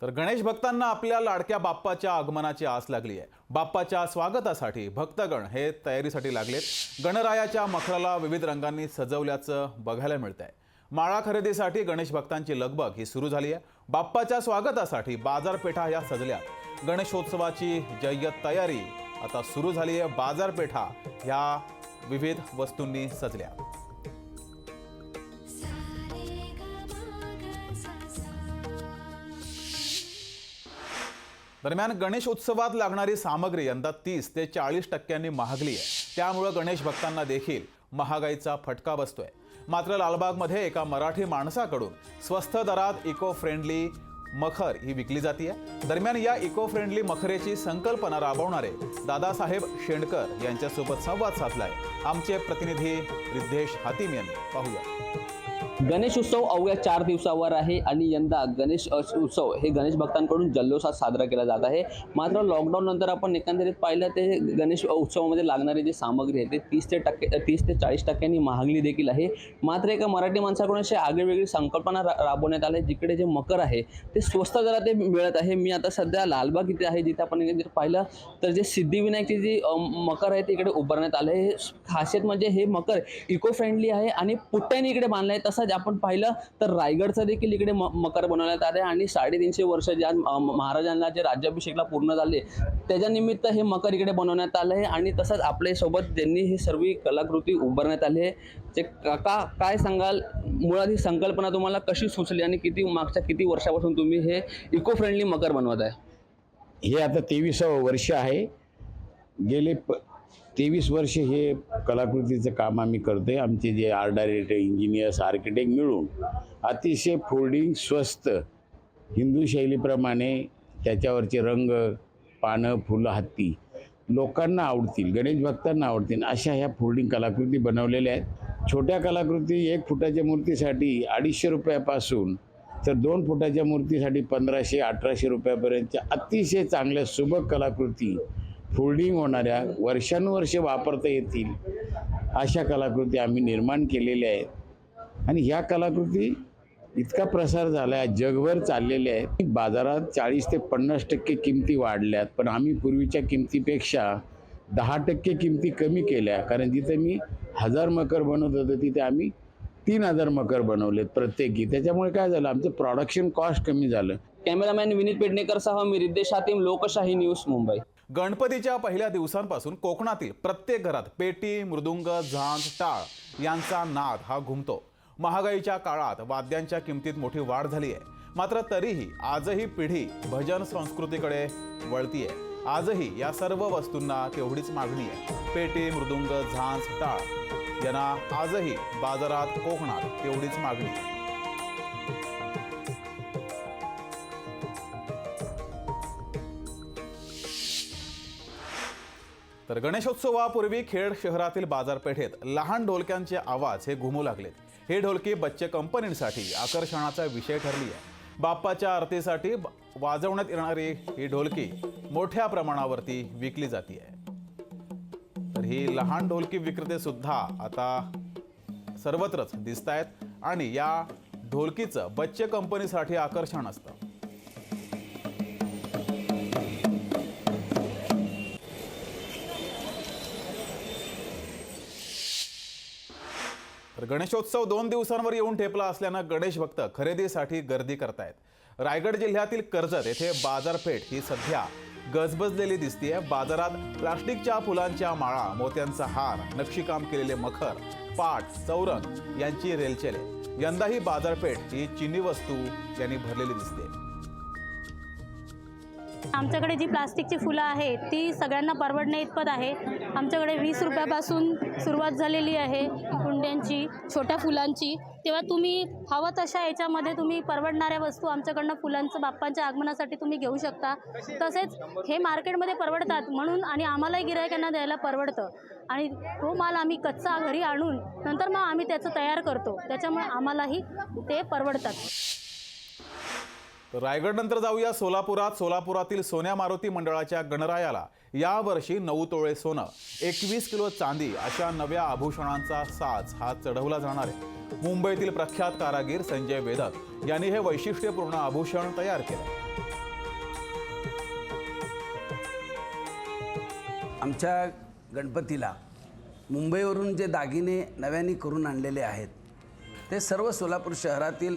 तर गणेश भक्तांना आपल्या लाडक्या बाप्पाच्या आगमनाची आस लागली आहे। बाप्पाच्या स्वागतासाठी भक्तगण हे तयारीसाठी लागलेत। गणरायाच्या मखराला विविध रंगांनी सजवल्याचं बघायला मिळतंय। माळा खरेदीसाठी गणेश भक्तांची लगबग ही सुरू झाली आहे। बाप्पाच्या स्वागतासाठी बाजारपेठा या सजल्यात। गणेशोत्सवाची जय्यत तयारी आता सुरू झाली आहे। बाजारपेठा ह्या विविध वस्तूंनी सजल्या। दरम्यान गणेशोत्सवात लागणारी सामग्री यंदा 30 ते 40% महागली आहे। त्यामुळे गणेश भक्तांना देखील महागाईचा फटका बसतोय। मात्र लालबागमध्ये एका मराठी माणसाकडून स्वस्त दरात इको फ्रेंडली मखर ही विकली जाते। दरम्यान या इको फ्रेंडली मखरेची संकल्पना राबवणारे दादासाहेब शेंडकर यांच्यासोबत संवाद साधलाय आमचे प्रतिनिधी रिद्धेश हातीम यांनी। पाहूया। गणेश उत्सव अवघ्या 4 दिवसावर आहे आणि यंदा गणेश उत्सव हे गणेश भक्तांकडून जल्लोषात साजरा केला जात आहे। मात्र लॉकडाऊन नंतर आपण एकंदरीत पाहिलं ते गणेश उत्सवामध्ये लागणारी जी सामग्री आहे ते 30 ते 40% महागली देखील आहे। मात्र एका मराठी माणसाकडून अशी आगळीवेगळी संकल्पना राबवण्यात आली, जिकडे जे मकर आहे ते स्वस्त दरात ते मिळत आहे। मी आता सध्या लालबाग इथे आहे, जिथे आपण जर पाहिलं तर जे सिद्धिविनायकची जी मकर आहे तिकडे उभारण्यात आलं आहे। खासियत म्हणजे हे मकर इको फ्रेंडली आहे आणि पुट्ट्याने इकडे बांधलं आहे। तसंच आपण पाहिलं तर रायगडचं देखील इकडे मकर बनवण्यात आले आणि 350 वर्ष ज्या महाराजांना जे राज्याभिषेकला पूर्ण झाले त्याच्या निमित्त हे मकर इकडे बनवण्यात आलं आहे। आणि तसंच आपल्या सोबत ज्यांनी ही सर्व कलाकृती उभारण्यात आली आहे ते काका काय सांगाल, मुळात ही संकल्पना तुम्हाला कशी सुचली आणि मागच्या किती वर्षापासून तुम्ही हे इको फ्रेंडली मकर बनवत आहे? हे आता 23वे वर्ष आहे। गेले 23 वर्ष हे कलाकृतीचं काम आम्ही करतोय। आमचे जे आर्ट डायरेक्टर, इंजिनियर्स, आर्किटेक्ट मिळून अतिशय फोल्डिंग स्वस्त हिंदू शैलीप्रमाणे त्याच्यावरचे रंग, पानं, फुलं, हत्ती लोकांना आवडतील, गणेश भक्तांना आवडतील अशा ह्या फोल्डिंग कलाकृती बनवलेल्या आहेत। छोट्या कलाकृती 1 फुटाच्या मूर्तीसाठी 250 रुपयापासून तर 2 फुटाच्या मूर्तीसाठी 1500-1800 रुपयापर्यंतच्या अतिशय चांगल्या सुबक कलाकृती, फोल्डिंग होणाऱ्या, वर्षानुवर्ष वापरता येतील अशा कलाकृती आम्ही निर्माण केलेल्या आहेत। आणि ह्या कलाकृती इतका प्रसार झाला आहे, जगभर चाललेल्या आहेत। बाजारात 40 ते 50% किमती वाढल्यात, पण आम्ही पूर्वीच्या किमतीपेक्षा 10% किमती कमी केल्या। कारण जिथे मी 1000 मकर बनवत होतो तिथे आम्ही 3000 मकर बनवलेत प्रत्येकी। त्याच्यामुळे काय झालं, आमचं प्रोडक्शन कॉस्ट कमी झालं। कॅमेरामॅन विनीत पेडणेकरसह मी रिद्धेश हातीम, लोकशाही न्यूज, मुंबई। गणपतीच्या पहिल्या दिवसांपासून कोकणातील प्रत्येक घरात पेटी, मृदुंग, झांज, टाळ यांचा नाद हा घुमतो। महागाईच्या काळात वाद्यांच्या किमतीत मोठी वाढ झाली आहे। मात्र तरीही आजही पिढी भजन संस्कृतीकडे वळतीये। आजही या सर्व वस्तूंना तेवढीच मागणी आहे। पेटी, मृदुंग, झांज, टाळ यांना आजही बाजारात, कोकणात तेवढीच मागणी आहे। तर गणेशोत्सवापूर्वी खेड शहरातील बाजारपेठेत लहान ढोलक्यांचे आवाज हे घुमू लागलेत। हे ढोलकी बच्चे कंपनीसाठी आकर्षणाचा विषय ठरली आहे। बाप्पाच्या आरतीसाठी वाजवण्यात येणारी ही ढोलकी मोठ्या प्रमाणावरती विकली जाते आहे। तर ही लहान ढोलकी विक्रेते सुद्धा आता सर्वत्रच दिसत आहेत आणि या ढोलकीचं बच्चे कंपनीसाठी आकर्षण असतं। तर गणेशोत्सव 2 दिवसांवर येऊन ठेपला असल्यानं गणेश भक्त खरेदीसाठी गर्दी करतायत। रायगड जिल्ह्यातील कर्जत येथे बाजारपेठ ही सध्या गजबजलेली दिसतेय। बाजारात प्लास्टिकच्या फुलांच्या माळा, मोत्यांचा हार, नक्षीकाम केलेले मखर, पाट, चौरंग यांची रेलचेल आहे। यंदा ही बाजारपेठ ही चिनी वस्तू यांनी भरलेली दिसते। आमच्याकडे जी प्लास्टिकची फुलं आहेत ती सगळ्यांना परवडण्या इतपत आहे। आमच्याकडे 20 रुपयापासून सुरुवात झालेली आहे कुंड्यांची, छोट्या फुलांची। तेव्हा तुम्ही हवं तशा याच्यामध्ये तुम्ही परवडणाऱ्या वस्तू आमच्याकडनं फुलांचं बाप्पांच्या आगमनासाठी तुम्ही घेऊ शकता। तसेच हे मार्केटमध्ये परवडतात म्हणून आणि आम्हालाही गिरायकांना द्यायला परवडतं आणि तो माल आम्ही कच्चा घरी आणून नंतर मग आम्ही त्याचं तयार करतो, त्याच्यामुळे आम्हालाही ते परवडतात। रायगड नंतर जाऊया सोलापुरात। सोलापुरातील सोन्या मारुती मंडळाच्या गणरायाला यावर्षी 9 तोळे सोनं, 21 किलो चांदी अशा नव्या आभूषणांचा साज हा चढवला जाणार आहे। मुंबईतील प्रख्यात कारागीर संजय वेदक यांनी हे वैशिष्ट्यपूर्ण आभूषण तयार केले। आमच्या गणपतीला मुंबईवरून जे दागिने नव्याने करून आणलेले आहेत ते सर्व सोलापूर शहरातील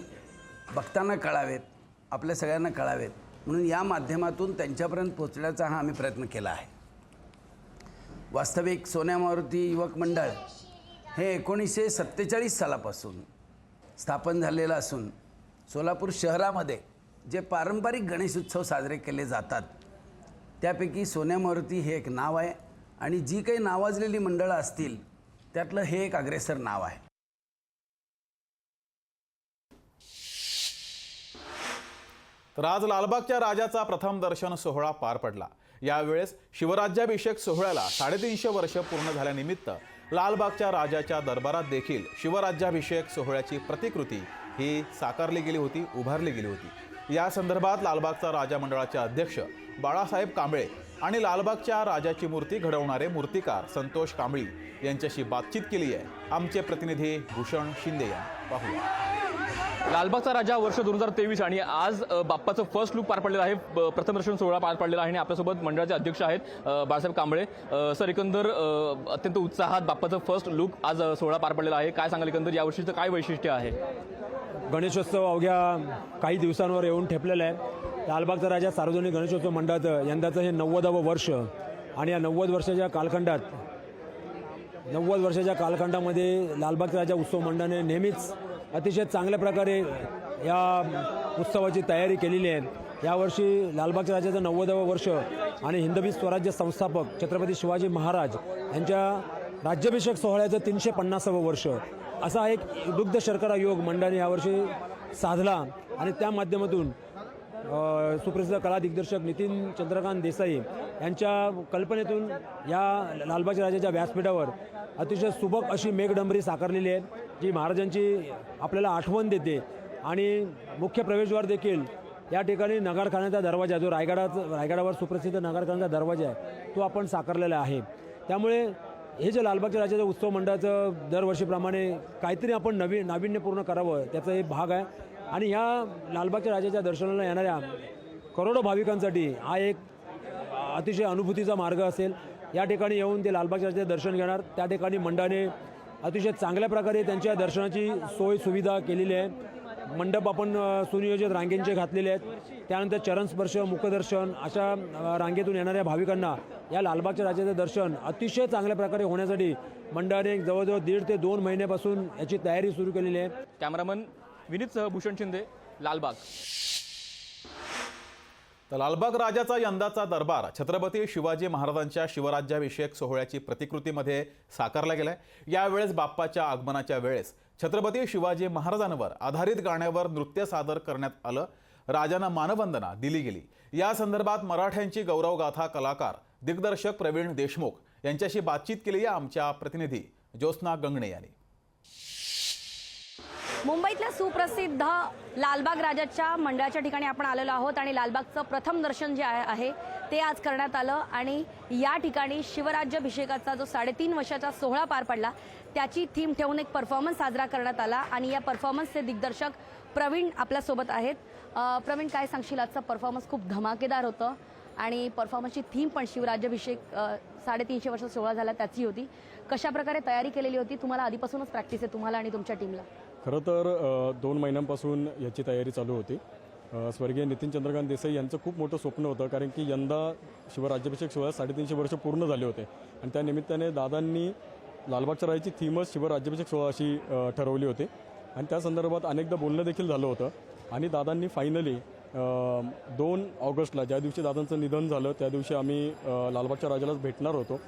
भक्तांना कळावेत, आपल्या सगळ्यांना कळावेत, म्हणून या माध्यमातून त्यांच्यापर्यंत पोहोचण्याचा हा आम्ही प्रयत्न केला आहे. वास्तविक सोन्या मारुती युवक मंडळ हे 1947 सालापासून स्थापन झालेलं असून सोलापूर शहरामध्ये जे पारंपरिक गणेश उत्सव साजरे केले जातात त्यापैकी सोन्या मारुती हे एक नाव आहे आणि जी काही नावाजलेली मंडळं असतील त्यातलं हे एक अग्रेसर नाव आहे. तर आज लालबागच्या राजाचा प्रथम दर्शन सोहळा पार पडला. यावेळेस शिवराज्याभिषेक सोहळ्याला 350 वर्ष पूर्ण झाल्यानिमित्त लालबागच्या राजाच्या दरबारात देखील शिवराज्याभिषेक सोहळ्याची प्रतिकृती ही साकारली गेली होती, उभारली गेली होती. या संदर्भात लालबागचा राजा मंडळाचे अध्यक्ष बाळासाहेब कांबळे आणि लालबागच्या राजाची मूर्ती घडवणारे मूर्तिकार संतोष कांबळी यांच्याशी बातचीत केली आहे. आमचे प्रतिनिधी भूषण शिंदे यांनी पाहूया. लालबागचा राजा वर्ष 2023 आणि आज बाप्पाचं फर्स्ट लुक पार पडलेलं आहे. प्रथम दर्शन सोहळा पार पडलेला आहे आणि आपल्यासोबत मंडळाचे अध्यक्ष आहेत बाळासाहेब कांबळे. सर, एकंदर अत्यंत उत्साहात बाप्पाचं फर्स्ट लुक आज सोहळा पार पडलेला आहे. काय सांगाल एकंदर यावर्षीचं काय वैशिष्ट्य आहे? गणेशोत्सव अवघ्या काही दिवसांवर येऊन ठेपलेला आहे. लालबागचा राजा सार्वजनिक गणेशोत्सव मंडळाचं यंदाचं हे 90वे वर्ष आणि या 90 वर्षाच्या कालखंडामध्ये लालबागचा राजा उत्सव मंडळाने नेहमीच अतिशय चांगल्या प्रकारे या उत्सवाची तयारी केलेली आहे. यावर्षी लालबागच्या राजाचं 90वे वर्ष आणि हिंदवी स्वराज्य संस्थापक छत्रपती शिवाजी महाराज यांच्या राज्याभिषेक सोहळ्याचं 350वं वर्ष असा एक दुग्ध शर्करा योग मंडळाने यावर्षी साधला आणि त्या माध्यमातून सुप्रसिद्ध कला दिग्दर्शक नितीन चंद्रकांत देसाई यांच्या कल्पनेतून या लालबागच्या राजाच्या व्यासपीठावर अतिशय सुबक अशी मेघडंबरी साकारलेली आहे, जी महाराजांची आपल्याला आठवण देते. आणि मुख्य प्रवेशद्वार देखील या ठिकाणी नगारखान्याचा दरवाजा, जो रायगडावर सुप्रसिद्ध नगारखान्याचा दरवाजा आहे, तो आपण साकारलेला आहे. त्यामुळे हे जे लालबागच्या राजाचं उत्सव मंडळाचं दरवर्षीप्रमाणे काहीतरी आपण नाविन्यपूर्ण करावं त्याचा एक भाग आहे. आणि ह्या लालबागच्या राजाच्या दर्शनाला येणाऱ्या करोडो भाविकांसाठी हा एक अतिशय अनुभूतीचा मार्ग असेल. या ठिकाणी येऊन ते लालबागच्या राजाचे दर्शन घेणार. त्या ठिकाणी मंडळाने अतिशय चांगल्या प्रकारे त्यांच्या दर्शनाची सोय सुविधा केलेली आहे. मंडप आपण सुनियोजित रांगेंचे घातलेले आहेत. त्यानंतर चरणस्पर्श, मुखदर्शन अशा रांगेतून येणाऱ्या भाविकांना या लालबागच्या राजाचं दर्शन अतिशय चांगल्या प्रकारे होण्यासाठी मंडळाने जवळजवळ 1.5 ते 2 महिन्यापासून याची तयारी सुरू केलेली आहे. कॅमेरामन विनीतसह भूषण शिंदे, लालबाग. तर लालबाग राजाचा यंदाचा दरबार छत्रपती शिवाजी महाराजांच्या शिवराज्याभिषेक सोहळ्याची प्रतिकृतीमध्ये साकारला गेलाय. यावेळेस बाप्पाच्या आगमनाच्या वेळेस छत्रपती शिवाजी महाराजांवर आधारित गाण्यावर नृत्य सादर करण्यात आलं. राजांना मानवंदना दिली गेली. या संदर्भात मराठ्यांची गौरवगाथा कलाकार दिग्दर्शक प्रवीण देशमुख यांच्याशी बातचीत केली आहे आमच्या प्रतिनिधी ज्योत्स्ना गंगणे यांनी. मुंबईतल्या सुप्रसिद्ध लालबाग राजाच्या मंडळाच्या ठिकाणी आपण आलेलो आहोत आणि लालबागचं प्रथम दर्शन जे आहे ते आज करण्यात आलं. आणि या ठिकाणी शिवराज्याभिषेकाचा जो 3.5 वर्षाचा सोहळा पार पडला त्याची थीम ठेवून एक परफॉर्मन्स साजरा करण्यात आला आणि या परफॉर्मन्सचे दिग्दर्शक प्रवीण आपल्यासोबत आहेत. प्रवीण, काय सांगशील? आजचा परफॉर्मन्स खूप धमाकेदार होतं आणि परफॉर्मन्सची थीम पण शिवराज्याभिषेक 350 वर्ष सोहळा झाला त्याची होती. कशा प्रकारे तयारी केलेली होती? तुम्हाला आधीपासूनच प्रॅक्टिस आहे तुम्हाला आणि तुमच्या टीमला? खरं तर 2 महिन्यांपासून याची तयारी चालू होती. स्वर्गीय नितीन चंद्रकांत देसाई यांचं खूप मोठं स्वप्न होतं, कारण की यंदा शिवराज्याभिषेक सोहळ्यात 350 वर्ष पूर्ण झाले होते आणि त्या निमित्ताने दादांनी लालबागच्या राजाची थीमच शिवराज्याभिषेक सोहळा अशी ठरवली होती आणि त्या संदर्भात अनेकदा बोलणं देखील झालं होतं. आणि दादांनी फायनली 2 ऑगस्टला, ज्या दिवशी दादांचं निधन झालं, त्या दिवशी आम्ही लालबागच्या राजालाच भेटणार होतो.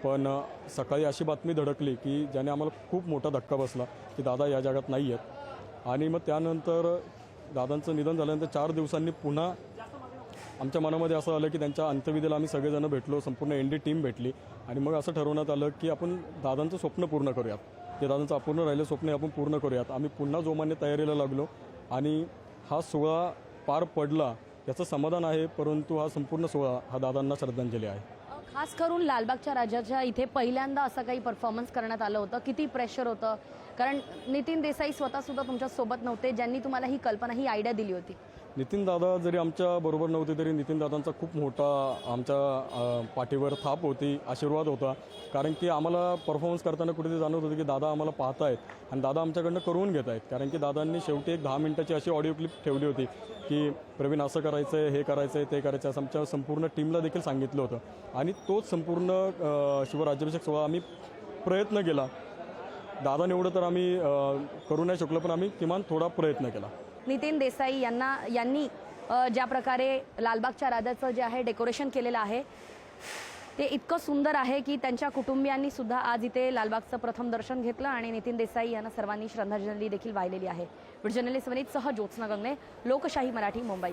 पण सकाळी अशी बातमी धडकली की ज्याने आम्हाला खूप मोठा धक्का बसला की दादा या जगात नाही आहेत. आणि मग त्यानंतर दादांचं निधन झाल्यानंतर 4 दिवसांनी पुन्हा आमच्या मनामध्ये असं आलं की त्यांच्या अंत्यविधीला आम्ही सगळेजण भेटलो, संपूर्ण ND टीम भेटली आणि मग असं ठरवण्यात आलं की आपण दादांचं स्वप्न पूर्ण करूयात. ते दादांचं अपूर्ण राहिलं स्वप्न आपण पूर्ण करूयात. आम्ही पुन्हा जोमाने तयारीला लागलो आणि हा सोहळा पार पडला याचं समाधान आहे. परंतु हा संपूर्ण सोहळा हा दादांना श्रद्धांजली आहे. खास करून लालबागच्या राजाच्या इथे पहिल्यांदा असं काही परफॉर्मन्स करण्यात आलं होतं. किती प्रेशर होतं? कारण नितीन देसाई स्वतःसुद्धा तुमच्या सोबत नव्हते, ज्यांनी तुम्हाला ही कल्पना, ही आयडिया दिली होती. नितीन दादा जरी आमच्या बरोबर नव्हते तरी नितीन दादांचा खूप मोठा आमच्या पाठीवर थाप होती, आशीर्वाद होता. कारण की आम्हाला परफॉर्मन्स करताना कुठेतरी जाणवत होतं की दादा आम्हाला पाहतायत आणि दादा आमच्याकडनं करून घेत आहेत. कारण की दादांनी शेवटी एक 10 मिनिटाची अशी ऑडिओ क्लिप ठेवली होती की प्रवीण असं करायचं आहे, हे करायचं आहे, ते करायचं आहे, असं आमच्या संपूर्ण टीमला देखील सांगितलं होतं. आणि तोच संपूर्ण शिवराज्याभिषेक सोहळा आम्ही प्रयत्न केला. दादाने एवढं तर आम्ही करू नाही शकलो, पण आम्ही किमान थोडा प्रयत्न केला. नितीन देसाई यांनी ज्या प्रकारे लालबागच्या राजाचं जे आहे डेकोरेशन केलेलं आहे ते इतकं सुंदर आहे की त्यांच्या कुटुंबियांनी सुद्धा आज इथे लालबागचं प्रथम दर्शन घेतलं आणि नितीन देसाई यांना सर्वांनी श्रद्धांजली देखील वाहिलेली आहे. व्हिडिओ जर्नलिस्ट वनितसह ज्योत्स्ना गंगणे, लोकशाही मराठी, मुंबई.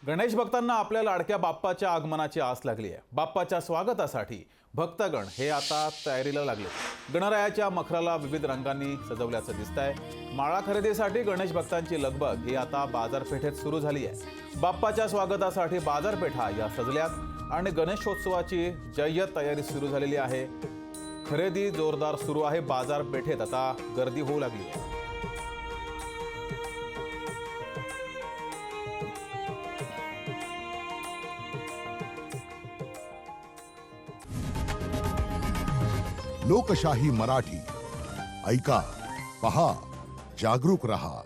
गणेश भक्तांना आपल्या लाडक्या बाप्पाच्या आगमनाची आस लागली आहे. बाप्पाच्या स्वागतासाठी भक्तगण हे आता तयारीला लागले. गणरायाच्या मखराला विविध रंगांनी सजवल्याचं दिसतंय. माळा खरेदीसाठी गणेश भक्तांची लगबग ही आता बाजारपेठेत सुरू झाली आहे. बाप्पाच्या स्वागतासाठी बाजारपेठा या सजल्यात आणि गणेशोत्सवाची जय्यत तयारी सुरू झालेली आहे. खरेदी जोरदार सुरू आहे. बाजारपेठेत आता गर्दी होऊ लागली आहे. लोकशाही मराठी ऐका, पहा, जागरूक रहा.